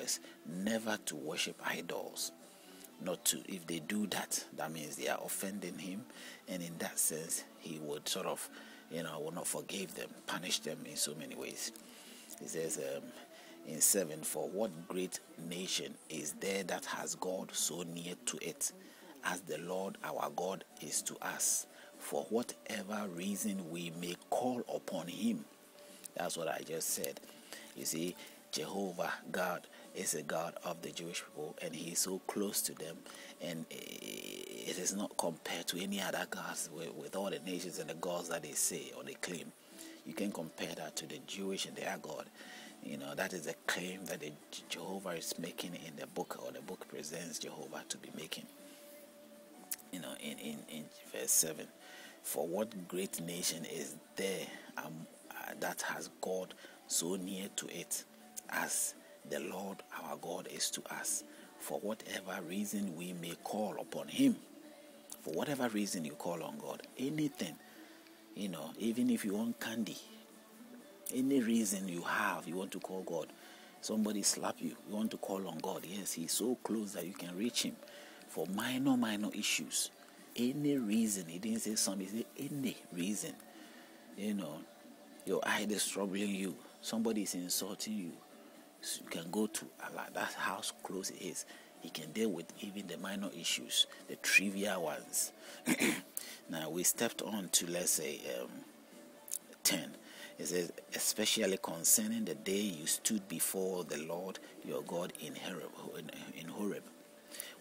verse, never to worship idols. Not to. If they do that, that means they are offending him, and in that sense, he would sort of, will not forgive them, punish them in so many ways. He says in 7, for what great nation is there that has God so near to it, as the Lord our God is to us, for whatever reason we may call upon him. That's what I just said. You see, Jehovah God is a God of the Jewish people, and he is so close to them, and it is not compared to any other gods with all the nations and the gods that they say or they claim. You can compare that to the Jewish and their God. That is a claim that the Jehovah is making in the book, or the book presents Jehovah to be making. In verse 7, for what great nation is there that has God so near to it, as the Lord our God is to us, for whatever reason we may call upon him. For whatever reason you call on God, anything, even if you want candy, any reason you have, you want to call God. Somebody slap you, you want to call on God. Yes, he's so close that you can reach him for minor issues. Any reason. He didn't say some, he said any reason. Your eye is troubling you, somebody is insulting you, so you can go to Allah. That's how close it is. He can deal with even the minor issues, the trivial ones. Now we stepped on to, let's say, 10. It says, especially concerning the day you stood before the Lord your God in Horeb,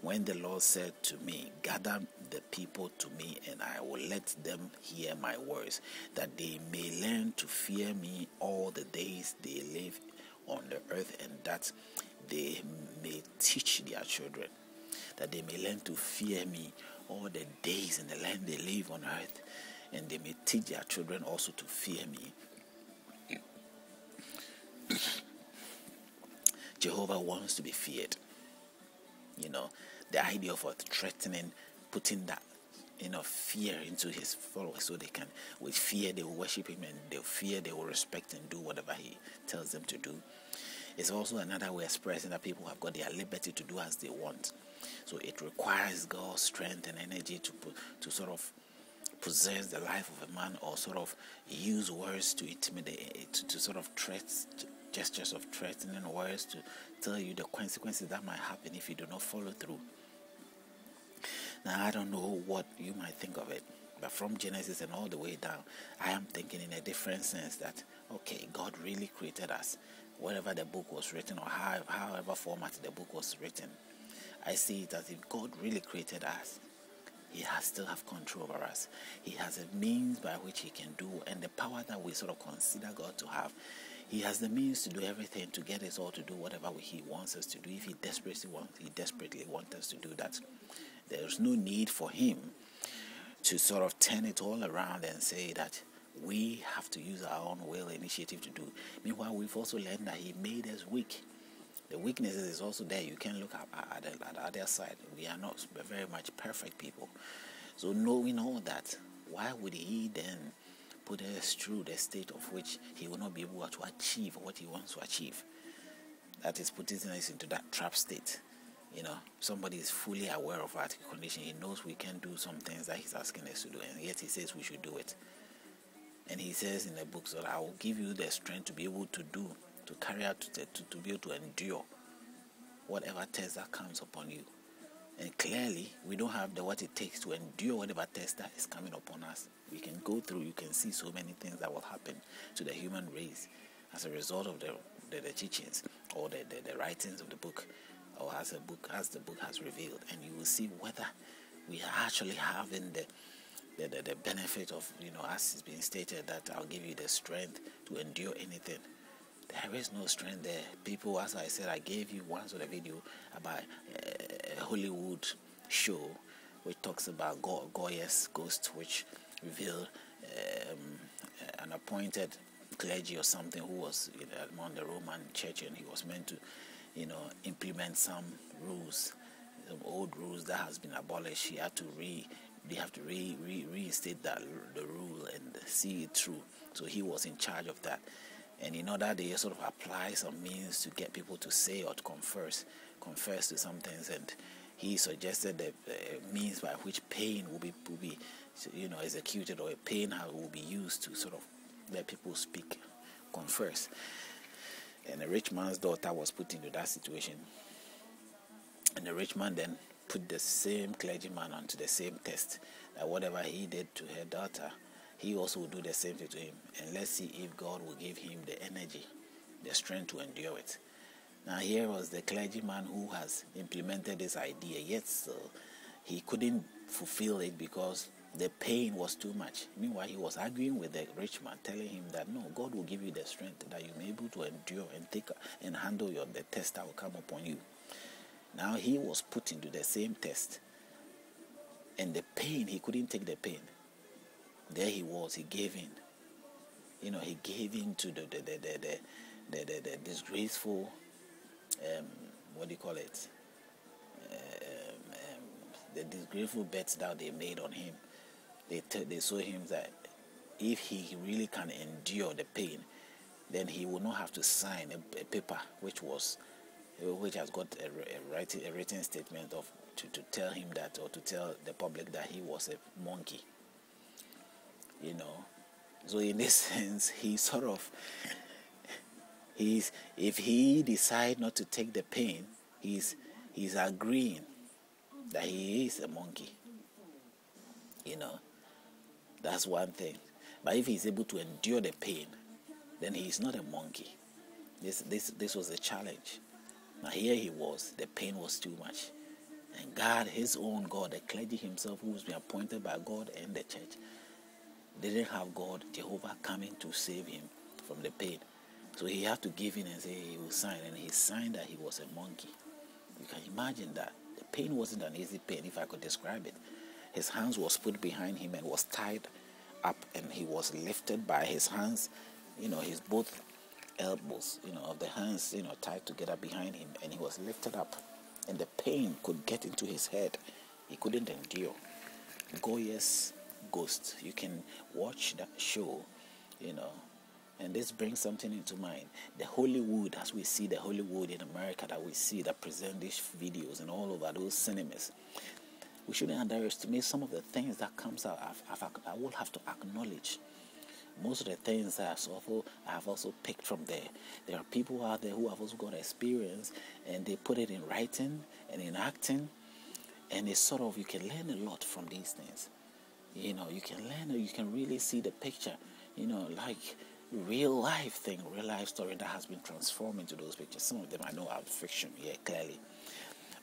when the Lord said to me, gather the people to me, and I will let them hear my words, that they may learn to fear me all the days they live on the earth, and that they may teach their children. That they may learn to fear me all the days in the land they live on earth, and they may teach their children also to fear me. Jehovah wants to be feared. The idea of threatening, putting that fear into his followers, so they can, with fear, they will worship him, and they fear, they will respect and do whatever he tells them to do. It's also another way of expressing that people have got their liberty to do as they want. So it requires God's strength and energy to sort of possess the life of a man, or sort of use words to intimidate, to sort of gestures of threatening words to tell you the consequences that might happen if you do not follow through. Now, I don't know what you might think of it, but from Genesis and all the way down, I am thinking in a different sense that, okay, God really created us. Whatever the book was written, or however format the book was written, I see it as if God really created us. He has still have control over us. He has a means by which he can do, and the power that we sort of consider God to have. He has the means to do everything, to get us all to do whatever he wants us to do. If he desperately wants us to do that. There's no need for him to sort of turn it all around and say that we have to use our own will initiative to do. Meanwhile, we've also learned that he made us weak. The weaknesses is also there. You can look at the other side. We are not very much perfect people. So knowing all that, why would he then put us through the state of which he will not be able to achieve what he wants to achieve? That is putting us into that trap state. Somebody is fully aware of our condition. He knows we can do some things that he's asking us to do, and yet he says we should do it. And he says in the book, so I will give you the strength to be able to do, to carry out, to be able to endure whatever test that comes upon you. And clearly, we don't have what it takes to endure whatever test that is coming upon us. We can go through, you can see so many things that will happen to the human race as a result of the teachings or the writings of the book, or as the book has revealed. And you will see whether we are actually having the benefit of, as it's been stated, that I'll give you the strength to endure anything. There is no strength there. People, as I said, I gave you once of the video about a Hollywood show which talks about Goya's ghost, which revealed an appointed clergy or something who was among the Roman church, and he was meant to implement some rules, some old rules that has been abolished. They have to reinstate the rule and see it through. So he was in charge of that. And in order they sort of apply some means to get people to say or to confess to some things, and he suggested that means by which pain will be executed, or a pain will be used to sort of let people speak, confess. And a rich man's daughter was put into that situation, and the rich man then put the same clergyman onto the same test, that whatever he did to her daughter, he also will do the same thing to him. And let's see if God will give him the energy, the strength to endure it. Now here was the clergyman who has implemented this idea, yet he couldn't fulfill it because the pain was too much. Meanwhile, he was arguing with the rich man, telling him that no, God will give you the strength that you may be able to endure and take and handle the test that will come upon you. Now he was put into the same test, and the pain, he couldn't take the pain. There he was, he gave in. He gave in to the disgraceful, what do you call it? The disgraceful bets that they made on him. They saw him that if he really can endure the pain, then he will not have to sign a paper which has got a written statement to tell him that, or to tell the public that he was a monkey. So in this sense, if he decide not to take the pain, he's agreeing that he is a monkey. That's one thing. But if he's able to endure the pain, then he's not a monkey. This was a challenge. Now here he was, the pain was too much. And God, his own God, the clergy himself, who was been appointed by God and the church, didn't have God, Jehovah, coming to save him from the pain. So he had to give in and say he will sign. And he signed that he was a monkey. You can imagine that. The pain wasn't an easy pain, if I could describe it. His hands was put behind him and was tied up, and he was lifted by his hands, his both elbows, of the hands, tied together behind him, and he was lifted up. And the pain could get into his head. He couldn't endure. Goya's Ghost. You can watch that show, and this brings something into mind. The Hollywood, as we see the Hollywood in America that we see that present these videos and all over those cinemas, we shouldn't underestimate some of the things that comes out. I will have to acknowledge most of the things I have also picked from there. There are people out there who have also got experience, and they put it in writing and in acting, and it's sort of, you can learn a lot from these things. You can learn, you can really see the picture, like real life story that has been transformed into those pictures. Some of them I know are fiction, clearly.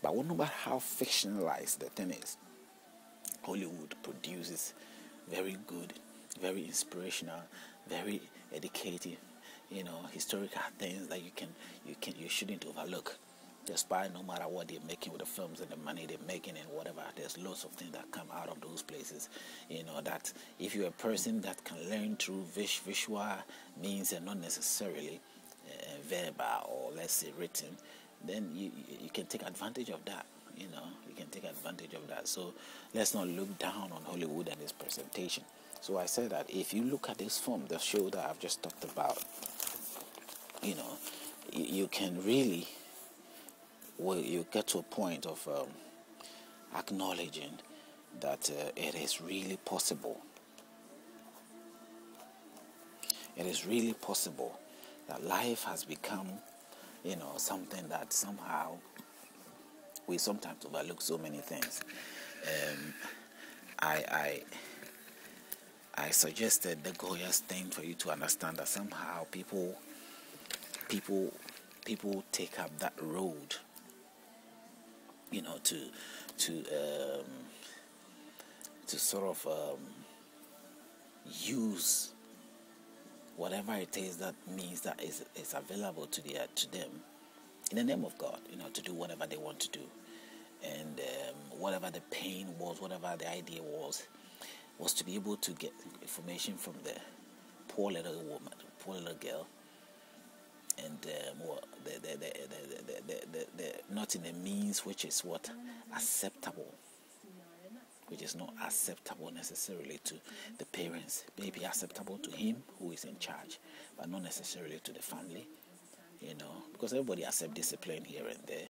But no matter how fictionalized the thing is, Hollywood produces very good, very inspirational, very educative, historical things that you shouldn't overlook. Despite no matter what they're making with the films and the money they're making and whatever, there's lots of things that come out of those places. That if you're a person that can learn through visual means and not necessarily verbal or, let's say, written, then you can take advantage of that. You can take advantage of that. So let's not look down on Hollywood and its presentation. So I said that if you look at this film, the show that I've just talked about, you can really, you get to a point of acknowledging that it is really possible. It is really possible that life has become, something that somehow we sometimes overlook so many things. I suggested the Goya's thing for you to understand that somehow people take up that road, to sort of use whatever it is that means that is available to them in the name of God, to do whatever they want to do. And whatever the pain was, whatever the idea was to be able to get information from the poor little woman, poor little girl, and the not in a means which is acceptable which is not acceptable necessarily to the parents. Maybe acceptable to him who is in charge, but not necessarily to the family, because everybody accepts discipline here and there.